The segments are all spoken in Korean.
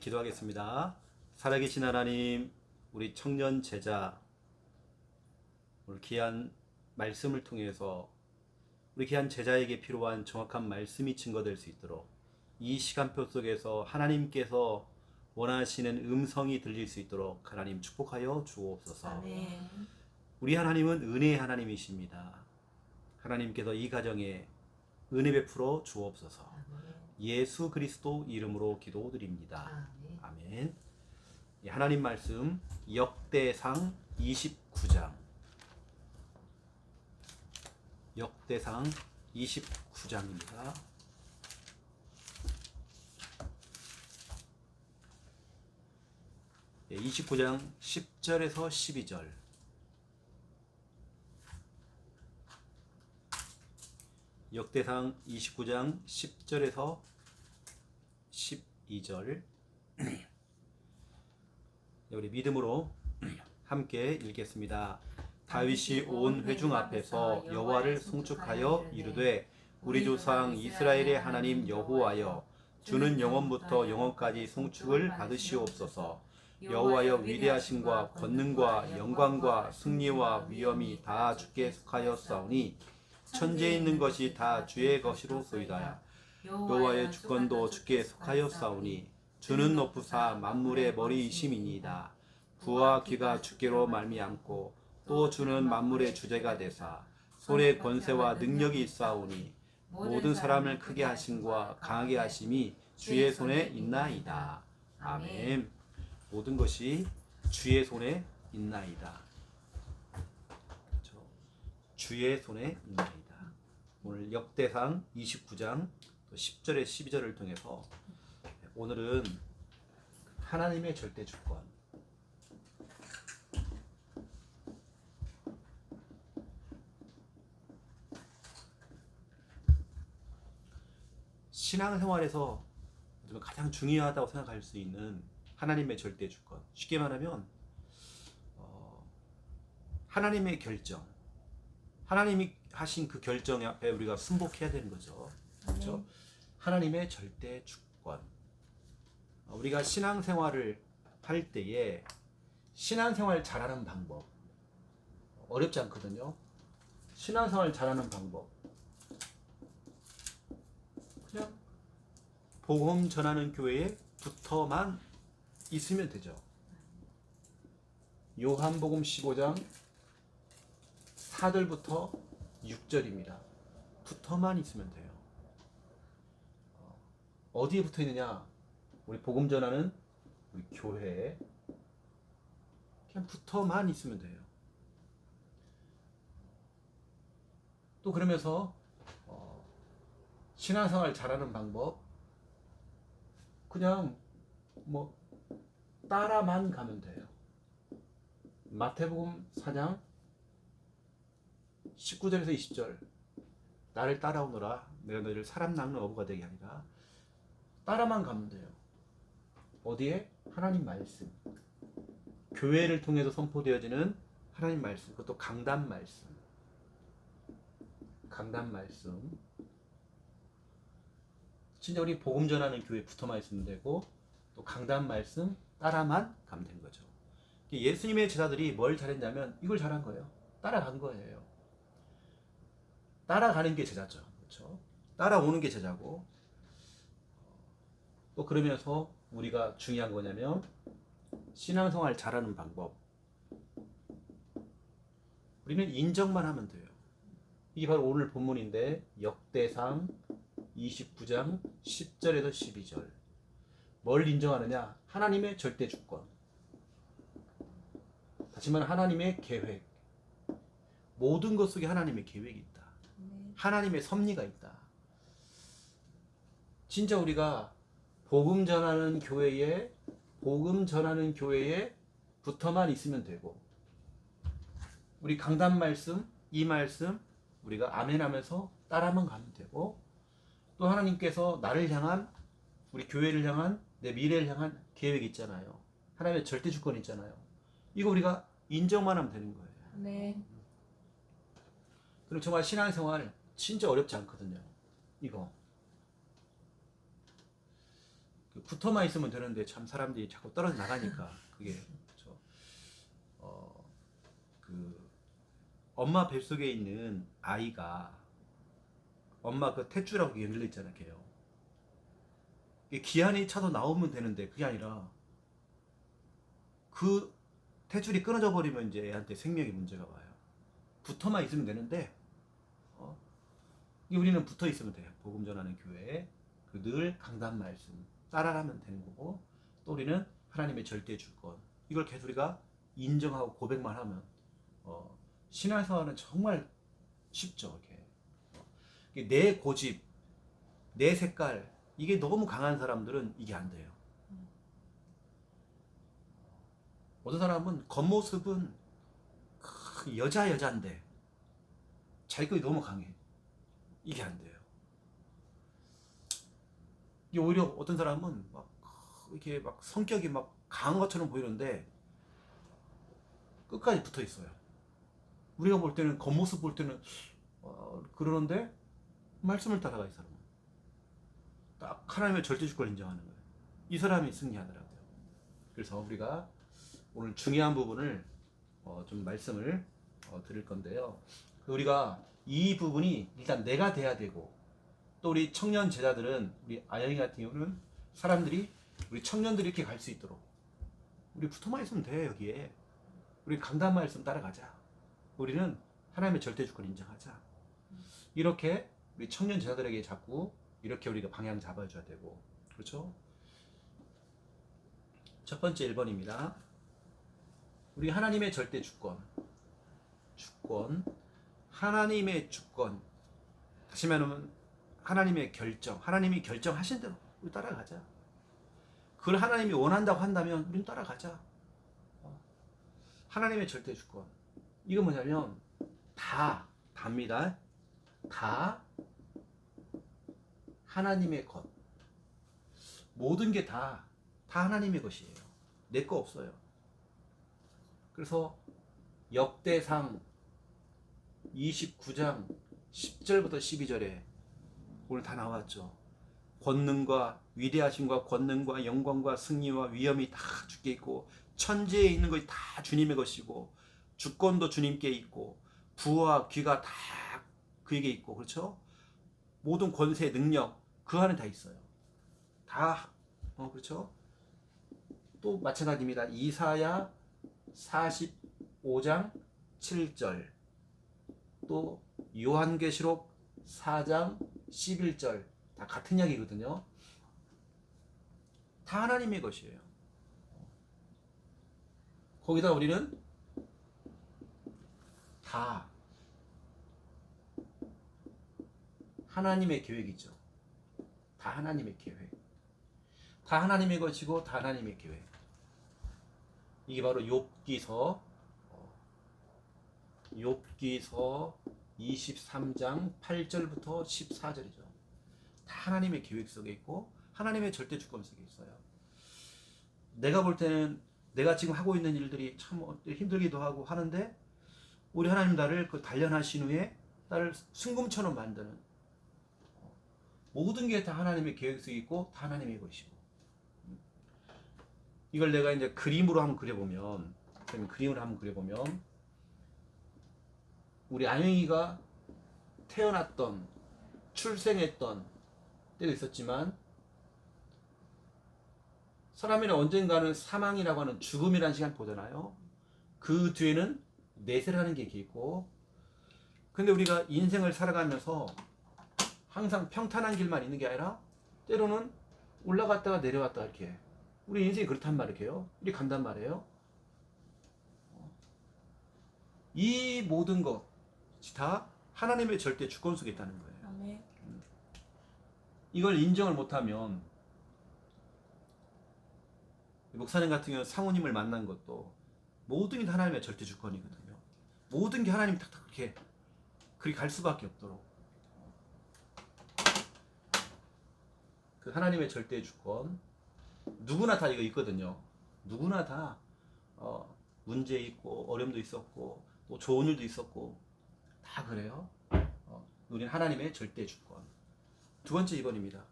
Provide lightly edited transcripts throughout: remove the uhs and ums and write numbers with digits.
기도하겠습니다. 살아계신 하나님, 우리 청년 제자, 오늘 귀한 말씀을 통해서 우리 귀한 제자에게 필요한 정확한 말씀이 증거될 수 있도록 이 시간표 속에서 하나님께서 원하시는 음성이 들릴 수 있도록 하나님 축복하여 주옵소서. 아멘. 우리 하나님은 은혜의 하나님이십니다. 하나님께서 이 가정에 은혜 베풀어 주옵소서. 예수 그리스도 이름으로 기도드립니다. 아멘. 하나님 말씀 역대상 29장 역대상 29장입니다. 예, 29장 10절에서 12절. 역대상 29장 10절에서 12절. 우리 믿음으로 함께 읽겠습니다. 다윗이 온 회중 앞에서 여호와를 송축하여 이르되 우리 조상 이스라엘의 하나님 여호와여, 주는 영원부터 영원까지 송축을 받으시옵소서. 여호와여, 위대하심과 권능과 영광과 승리와 위엄이 다 주께 속하였사오니 천지에 있는 것이 다 주의 것이로소이다. 여호와의 주권도 주께 속하였사오니 주는 높으사 만물의 머리이심이니이다. 부와 귀가 주께로 말미암고 또 주는 만물의 주제가 되사 손에 권세와 능력이 있사오니 모든 사람을 크게 하심과 강하게 하심이 주의 손에 있나이다. 아멘. 모든 것이 주의 손에 있나이다. 주의 손에 있나이다. 오늘 역대상 29장 10절에 12절을 통해서 오늘은 하나님의 절대 주권, 신앙생활에서 가장 중요하다고 생각할 수 있는 하나님의 절대 주권, 쉽게 말하면 하나님의 결정, 하나님이 하신 그 결정 앞에 우리가 순복해야 되는 거죠. 그렇죠? 하나님의 절대 주권. 우리가 신앙생활을 할 때에 신앙생활 잘하는 방법 어렵지 않거든요. 신앙생활 잘하는 방법 그냥 복음 전하는 교회에 붙어만 있으면 되죠. 요한복음 15장 4절부터 6절입니다. 붙어만 있으면 돼요. 어디에 붙어 있느냐? 우리 복음 전하는 우리 교회에 그냥 붙어만 있으면 돼요. 또 그러면서 신앙생활 잘하는 방법 그냥 뭐 따라만 가면 돼요. 마태복음 4장 19절에서 20절. 나를 따라오너라. 내가 너희를 사람 낚는 어부가 되게 하리라. 따라만 가면 돼요. 어디에? 하나님 말씀. 교회를 통해서 선포되어지는 하나님 말씀. 그것도 강단 말씀. 강단 말씀. 진짜 우리 복음 전하는 교회에 붙어만 있으면 되고, 또 강단 말씀 따라만 가면 되는 거죠. 예수님의 제자들이 뭘 잘했냐면 이걸 잘한 거예요. 따라간 거예요. 따라가는 게 제자죠. 그렇죠? 따라오는 게 제자고, 또 그러면서 우리가 중요한 거냐면 신앙생활 잘하는 방법. 우리는 인정만 하면 돼요. 이게 바로 오늘 본문인데 역대상 29장 10절에서 12절. 뭘 인정하느냐? 하나님의 절대 주권. 다시 말하면 하나님의 계획. 모든 것 속에 하나님의 계획이 있다. 하나님의 섭리가 있다. 진짜 우리가 복음 전하는 교회에 붙어만 있으면 되고, 우리 강단 말씀, 이 말씀 우리가 아멘 하면서 따라만 가면 되고, 또 하나님께서 나를 향한, 우리 교회를 향한, 내 미래를 향한 계획이 있잖아요. 하나님의 절대 주권이 있잖아요. 이거 우리가 인정만 하면 되는 거예요. 네. 그리고 정말 신앙생활 진짜 어렵지 않거든요. 이거 붙어만 있으면 되는데 참 사람들이 자꾸 떨어져 나가니까 그게 그렇죠. 그 엄마 뱃속에 있는 아이가 엄마 그 탯줄하고 연결돼 있잖아요, 걔요. 이게 기한이 차도 나오면 되는데 그게 아니라 그 탯줄이 끊어져 버리면 이제 애한테 생명의 문제가 와요. 붙어만 있으면 되는데 우리는 붙어 있으면 돼요. 복음 전하는 교회에 늘 강단 말씀 따라가면 되는 거고, 또 우리는 하나님의 절대 주권 이걸 계속 우리가 인정하고 고백만 하면 신앙생활은 정말 쉽죠. 이렇게 내 고집, 내 색깔 이게 너무 강한 사람들은 이게 안 돼요. 어떤 사람은 겉모습은 여자인데 자기 것이 너무 강해. 이게 안 돼요. 이게 오히려 어떤 사람은 막 이렇게 막 성격이 막 강한 것처럼 보이는데 끝까지 붙어 있어요. 우리가 볼 때는 겉모습 볼 때는 그러는데 말씀을 따라가 이 사람은 딱 하나님의 절대 주권을 인정하는 거예요. 이 사람이 승리하더라고요. 그래서 우리가 오늘 중요한 부분을 좀 말씀을 드릴 건데요. 우리가 이 부분이 일단 내가 돼야 되고, 또 우리 청년 제자들은 우리 아영이 같은 경우는 사람들이 우리 청년들이 이렇게 갈 수 있도록 우리 붙어만 있으면 돼. 여기에 우리 강단만 있으면 따라가자. 우리는 하나님의 절대 주권을 인정하자. 이렇게 우리 청년 제자들에게 자꾸 이렇게 우리가 방향 잡아줘야 되고, 그렇죠? 첫 번째 1번입니다. 우리 하나님의 절대 주권, 하나님의 주권. 다시 말하면 하나님의 결정, 하나님이 결정하신 대로 우리 따라가자. 그걸 하나님이 원한다고 한다면 우리는 따라가자. 하나님의 절대 주권. 이건 뭐냐면 답니다. 다 하나님의 것. 모든 게 다 하나님의 것이에요. 내 거 없어요. 그래서 역대상 29장 10절부터 12절에 오늘 다 나왔죠. 권능과 위대하심과 권능과 영광과 승리와 위엄이 다 주께 있고, 천지에 있는 것이 다 주님의 것이고, 주권도 주님께 있고, 부와 귀가 다 그에게 있고, 그렇죠? 모든 권세, 능력 그 안에 다 있어요. 다 그렇죠? 또 마찬가지입니다. 이사야 45장 7절, 또 요한계시록 4장 11절 다 같은 이야기거든요. 다 하나님의 것이에요. 거기다 우리는 다 하나님의 계획이죠. 다 하나님의 계획. 다 하나님의 것이고 다 하나님의 계획. 이게 바로 욥기서 23장 8절부터 14절이죠. 다 하나님의 계획 속에 있고 하나님의 절대 주권 속에 있어요. 내가 볼 때는 내가 지금 하고 있는 일들이 참 힘들기도 하고 하는데, 우리 하나님 나를 그 단련하신 후에 나를 순금처럼 만드는, 모든 게 다 하나님의 계획 속에 있고 다 하나님의 것이고, 이걸 내가 이제 그림으로 한번 그려보면 우리 아영이가 태어났던, 출생했던 때도 있었지만, 사람이는 언젠가는 사망이라고 하는 죽음이라는 시간 보잖아요. 그 뒤에는 내세라는 게 있고, 근데 우리가 인생을 살아가면서 항상 평탄한 길만 있는 게 아니라 때로는 올라갔다가 내려왔다가 이렇게, 우리 인생이 그렇단 말이에요. 이렇게 간단 말이에요. 이 모든 것이 다 하나님의 절대 주권 속에 있다는 거예요. 아멘. 이걸 인정을 못하면, 목사님 같은 경우는 상우님을 만난 것도 모든 게 하나님의 절대 주권이거든요. 모든 게 하나님이 탁탁 이렇게 그리 갈 수밖에 없도록 그 하나님의 절대 주권, 누구나 다 이거 있거든요. 누구나 다 문제 있고 어려움도 있었고 또 좋은 일도 있었고 다 그래요. 우리는 하나님의 절대 주권. 두 번째 2번입니다.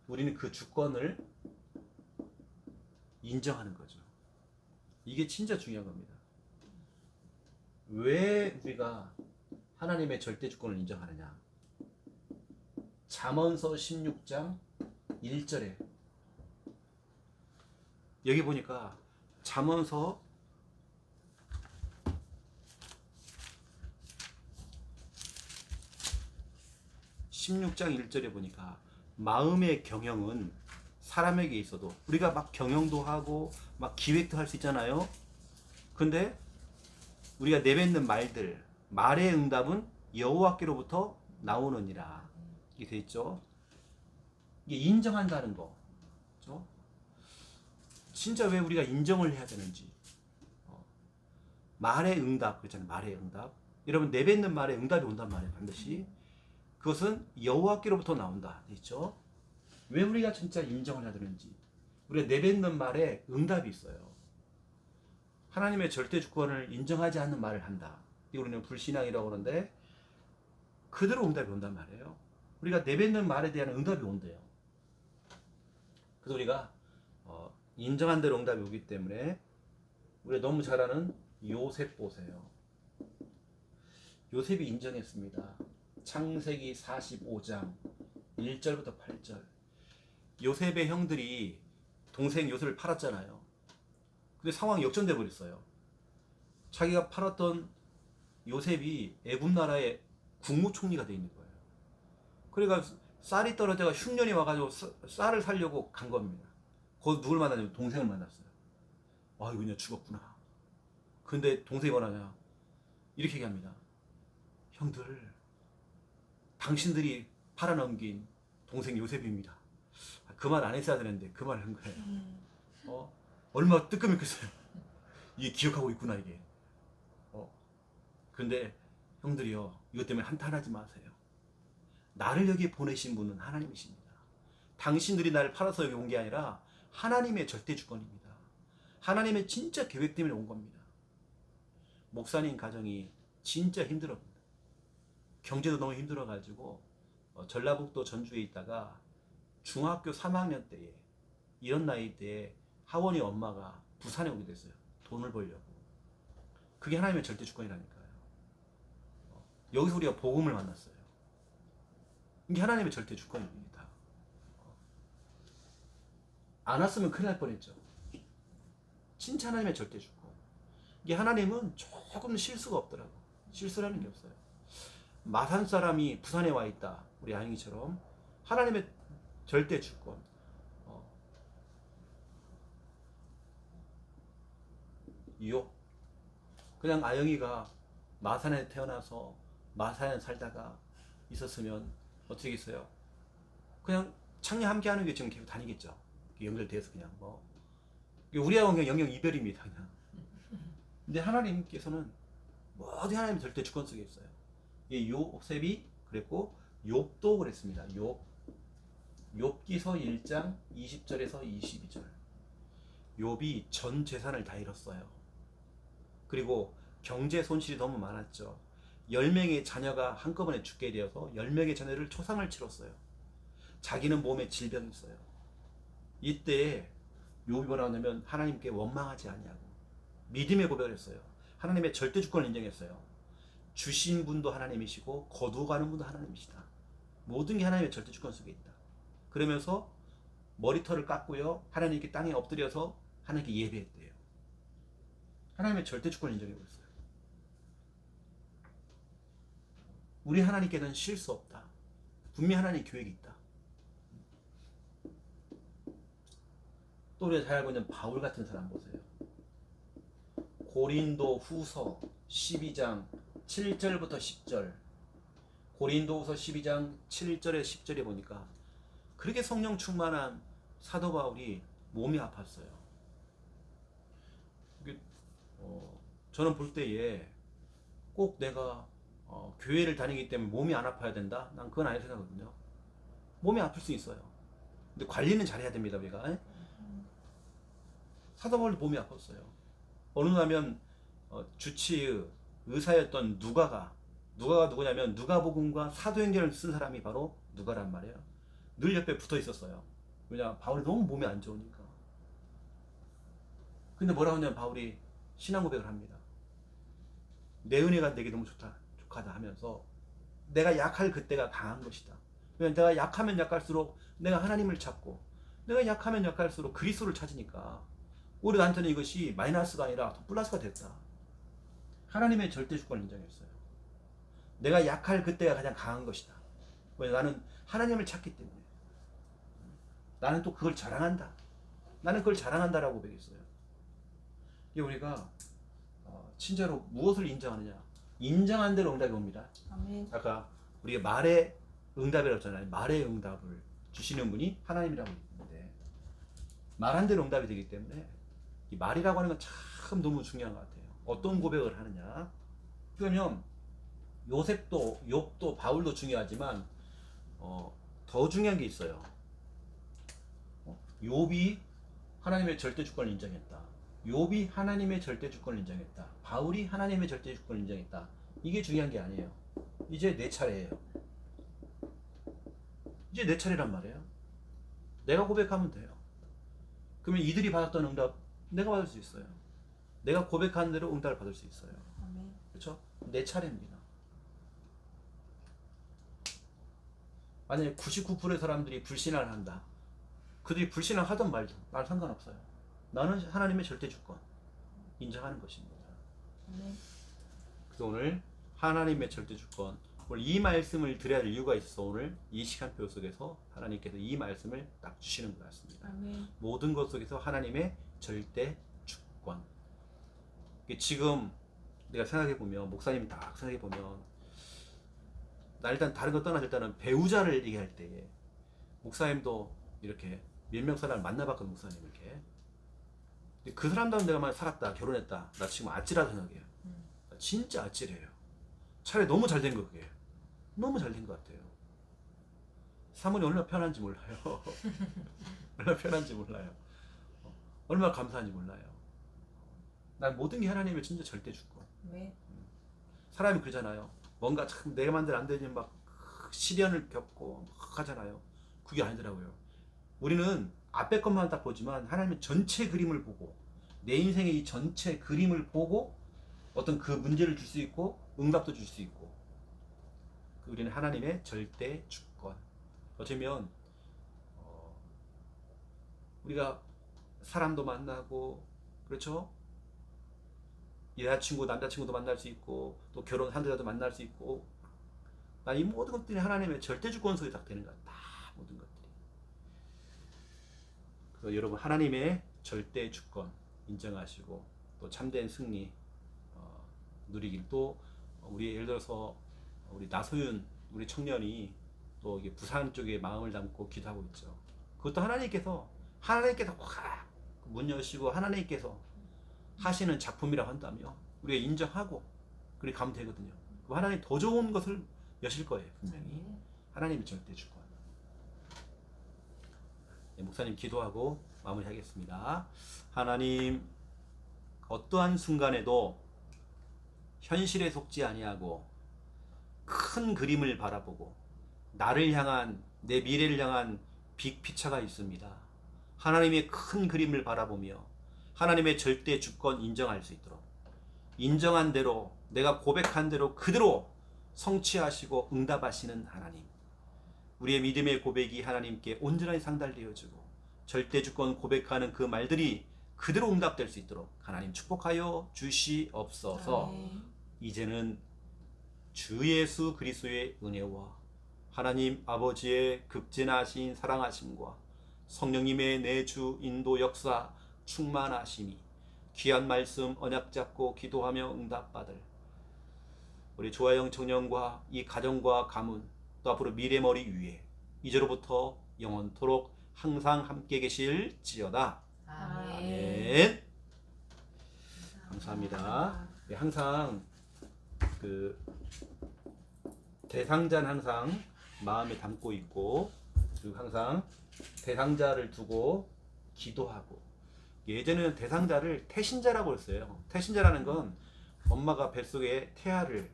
우리는 그 주권을 인정하는 거죠. 이게 진짜 중요한 겁니다. 왜 우리가 하나님의 절대 주권을 인정하느냐? 잠언서 16장 1절에 여기 보니까 잠언서 16장 1절에 보니까 마음의 경영은 사람에게 있어도 우리가 막 경영도 하고 막 기획도 할 수 있잖아요. 근데 우리가 내뱉는 말들, 말의 응답은 여호와께로부터 나오느니라. 이게 돼 있죠. 이게 인정한다는 거. 그렇죠? 진짜 왜 우리가 인정을 해야 되는지. 말의 응답, 그렇잖아요. 말의 응답. 여러분 내뱉는 말에 응답이 온단 말이에요. 반드시. 그것은 여호와께로부터 나온다. 돼 있죠? 왜 우리가 진짜 인정을 해야 되는지. 우리가 내뱉는 말에 응답이 있어요. 하나님의 절대 주권을 인정하지 않는 말을 한다. 이걸 우리는 불신앙이라고 하는데 그대로 응답이 온단 말이에요. 우리가 내뱉는 말에 대한 응답이 온대요. 그래서 우리가 인정한 대로 응답이 오기 때문에 우리가 너무 잘 아는 요셉 보세요. 요셉이 인정했습니다. 창세기 45장 1절부터 8절. 요셉의 형들이 동생 요셉을 팔았잖아요. 근데 상황이 역전돼 버렸어요. 자기가 팔았던 요셉이 애굽 나라의 국무총리가 돼 있는 거예요. 그러니까 쌀이 떨어져가 흉년이 와가지고 쌀을 살려고 간 겁니다. 거기서 누굴 만나냐면 동생을 만났어요. 아 이거 그냥 죽었구나. 근데 동생이 뭐라냐 이렇게 얘기합니다. 형들 당신들이 팔아넘긴 동생 요셉입니다. 그 말 안 했어야 되는데 그 말을 한 거예요. 얼마나 뜨끔했겠어요. 이게 기억하고 있구나 이게. 근데 형들이요 이것 때문에 한탄하지 마세요. 나를 여기 보내신 분은 하나님이십니다. 당신들이 나를 팔아서 여기 온 게 아니라 하나님의 절대 주권입니다. 하나님의 진짜 계획 때문에 온 겁니다. 목사님 가정이 진짜 힘들었습니다. 경제도 너무 힘들어가지고 전라북도 전주에 있다가 중학교 3학년 때에 이런 나이 때에 하원이 엄마가 부산에 오게 됐어요. 돈을 벌려고. 그게 하나님의 절대 주권이라니까요. 여기서 우리가 복음을 만났어요. 이게 하나님의 절대 주권입니다. 안 왔으면 큰일 날 뻔했죠. 진짜 하나님의 절대 주권. 이게 하나님은 조금 실수가 없더라고. 실수라는 게 없어요. 마산 사람이 부산에 와 있다. 우리 아영이처럼 하나님의 절대 주권. 욥. 그냥 아영이가 마산에 태어나서 마산에 살다가 있었으면 어떻게 했어요? 그냥 창녀 함께 하는 게 지금 계속 다니겠죠. 연결돼서 그냥 우리하고 그냥 영영 이별입니다. 그냥. 근데 하나님께서는 모든 하나님 절대 주권 속에 있어요. 이 요셉이 그랬고 욥도 그랬습니다. 욥기서 1장 20절에서 22절. 욥이 전 재산을 다 잃었어요. 그리고 경제 손실이 너무 많았죠. 10명의 자녀가 한꺼번에 죽게 되어서 10명의 자녀를 초상을 치렀어요. 자기는 몸에 질병이 있어요. 이때 욥이 뭐라 하냐면 하나님께 원망하지 아니하고 믿음의 고백을 했어요. 하나님의 절대 주권을 인정했어요. 주신 분도 하나님이시고 거두어가는 분도 하나님이시다. 모든 게 하나님의 절대 주권 속에 있다. 그러면서 머리털을 깎고요. 하나님께 땅에 엎드려서 하나님께 예배했대요. 하나님의 절대 주권을 인정해버렸어요. 우리 하나님께는 실수 없다. 분명히 하나님의 계획이 있다. 또 우리가 잘 알고 있는 바울 같은 사람 보세요. 고린도 후서 12장 7절부터 10절. 고린도 후서 12장 7절에 10절에 보니까 그렇게 성령 충만한 사도 바울이 몸이 아팠어요. 저는 볼 때에 꼭 내가 교회를 다니기 때문에 몸이 안 아파야 된다? 난 그건 아니라고 생각하거든요. 몸이 아플 수 있어요. 근데 관리는 잘해야 됩니다. 우리가. 사도 바울도 몸이 아팠어요. 어느 날 하면 주치의 의사였던 누가가 누구냐면 누가복음과 사도행전을 쓴 사람이 바로 누가란 말이에요. 늘 옆에 붙어 있었어요. 왜냐 바울이 너무 몸이 안 좋으니까. 근데 뭐라고 하냐면 바울이 신앙 고백을 합니다. 내 은혜가 내게 너무 좋다, 족하다 하면서 내가 약할 그때가 강한 것이다. 왜냐면 내가 약하면 약할수록 내가 하나님을 찾고, 내가 약하면 약할수록 그리스도를 찾으니까 오히려 나한테는 이것이 마이너스가 아니라 더 플러스가 됐다. 하나님의 절대 주권을 인정했어요. 내가 약할 그때가 가장 강한 것이다. 왜? 나는 하나님을 찾기 때문에. 나는 또 그걸 자랑한다. 나는 그걸 자랑한다라고 고백했어요. 이게 우리가 진짜로 무엇을 인정하느냐? 인정한 대로 응답이 옵니다. 아멘. 아까 우리가 말의 응답이라고 했잖아요. 말의 응답을 주시는 분이 하나님이라고 했는데, 말한 대로 응답이 되기 때문에 이 말이라고 하는 건 참 너무 중요한 것 같아요. 어떤 고백을 하느냐. 그러면 요셉도, 욥도, 바울도 중요하지만 더 중요한 게 있어요. 욥이 하나님의 절대 주권을 인정했다. 욥이 하나님의 절대 주권을 인정했다. 바울이 하나님의 절대 주권을 인정했다. 이게 중요한 게 아니에요. 이제 내 차례예요. 이제 내 차례란 말이에요. 내가 고백하면 돼요. 그러면 이들이 받았던 응답 내가 받을 수 있어요. 내가 고백한 대로 응답을 받을 수 있어요. 아멘. 그렇죠? 내 차례입니다. 만약에 99%의 사람들이 불신앙을 한다. 그들이 불신앙 하든 말든 난 상관없어요. 나는 하나님의 절대 주권 인정하는 것입니다. 아멘. 그래서 오늘 하나님의 절대 주권, 오늘 이 말씀을 드려야 할 이유가 있어서 오늘 이 시간표 속에서 하나님께서 이 말씀을 딱 주시는 것 같습니다. 아멘. 모든 것 속에서 하나님의 절대 주권. 지금 내가 생각해 보면, 목사님이 딱 생각해 보면, 나 일단 다른 거 떠나서 일단은 배우자를 얘기할 때에 목사님도 이렇게 몇 명 사람을 만나봤거든, 목사님 이렇게. 근데 그 사람들은 내가 만약 살았다, 결혼했다, 나 지금 아찔하다 생각해요. 나 진짜 아찔해요. 차라리 너무 잘 된 거, 그게. 너무 잘 된 것 같아요. 사모님 얼마나 편한지 몰라요. 얼마나 편한지 몰라요. 얼마나 감사한지 몰라요. 난 모든 게 하나님의 진짜 절대 주권. 네. 사람이 그러잖아요. 뭔가 참 내가 만들 안 되지 막 시련을 겪고 막 하잖아요. 그게 아니더라고요. 우리는 앞에 것만 딱 보지만 하나님의 전체 그림을 보고, 내 인생의 이 전체 그림을 보고 어떤 그 문제를 줄 수 있고 응답도 줄 수 있고, 우리는 하나님의 절대 주권. 어쩌면 우리가 사람도 만나고, 그렇죠? 여자친구, 남자친구도 만날 수 있고, 또 결혼한 여자도 만날 수 있고, 이 모든 것들이 하나님의 절대 주권 속에 딱 되는 것 같다. 모든 것들이. 그래서 여러분, 하나님의 절대 주권 인정하시고 또 참된 승리 누리길. 또 우리 예를 들어서 우리 나소윤 우리 청년이 또 이게 부산 쪽에 마음을 담고 기도하고 있죠. 그것도 하나님께서 확 문 여시고 하나님께서 하시는 작품이라고 한다며 우리가 인정하고 그렇게 가면 되거든요. 그럼 하나님 더 좋은 것을 여실 거예요, 분명히. 하나님의 절대 주권. 네, 목사님 기도하고 마무리하겠습니다. 하나님, 어떠한 순간에도 현실에 속지 아니하고 큰 그림을 바라보고 나를 향한, 내 미래를 향한 빅피처가 있습니다. 하나님의 큰 그림을 바라보며 하나님의 절대 주권 인정할 수 있도록, 인정한 대로, 내가 고백한 대로 그대로 성취하시고 응답하시는 하나님, 우리의 믿음의 고백이 하나님께 온전히 상달되어지고 절대 주권 고백하는 그 말들이 그대로 응답될 수 있도록 하나님 축복하여 주시옵소서. 이제는 주 예수 그리스도의 은혜와 하나님 아버지의 극진하신 사랑하심과 성령님의 내주 인도 역사 충만하심이 귀한 말씀 언약 잡고 기도하며 응답받을 우리 조아영 청년과 이 가정과 가문, 또 앞으로 미래머리 위에 이제로부터 영원토록 항상 함께 계실지어다. 아멘. 감사합니다. 네, 항상 그 대상자는 항상 마음에 담고 있고, 그리고 항상 대상자를 두고 기도하고. 예전에는 대상자를 태신자라고 했어요. 태신자라는 건 엄마가 뱃속에 태아를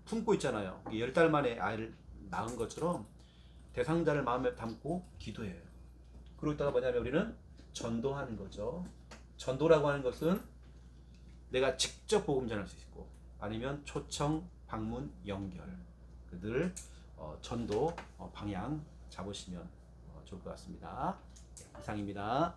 품고 있잖아요. 10달 만에 아이를 낳은 것처럼 대상자를 마음에 담고 기도해요. 그러고 있다가 뭐냐면 우리는 전도하는 거죠. 전도라고 하는 것은 내가 직접 복음 전할 수 있고 아니면 초청, 방문, 연결 늘 전도 방향 잡으시면 좋을 것 같습니다. 이상입니다.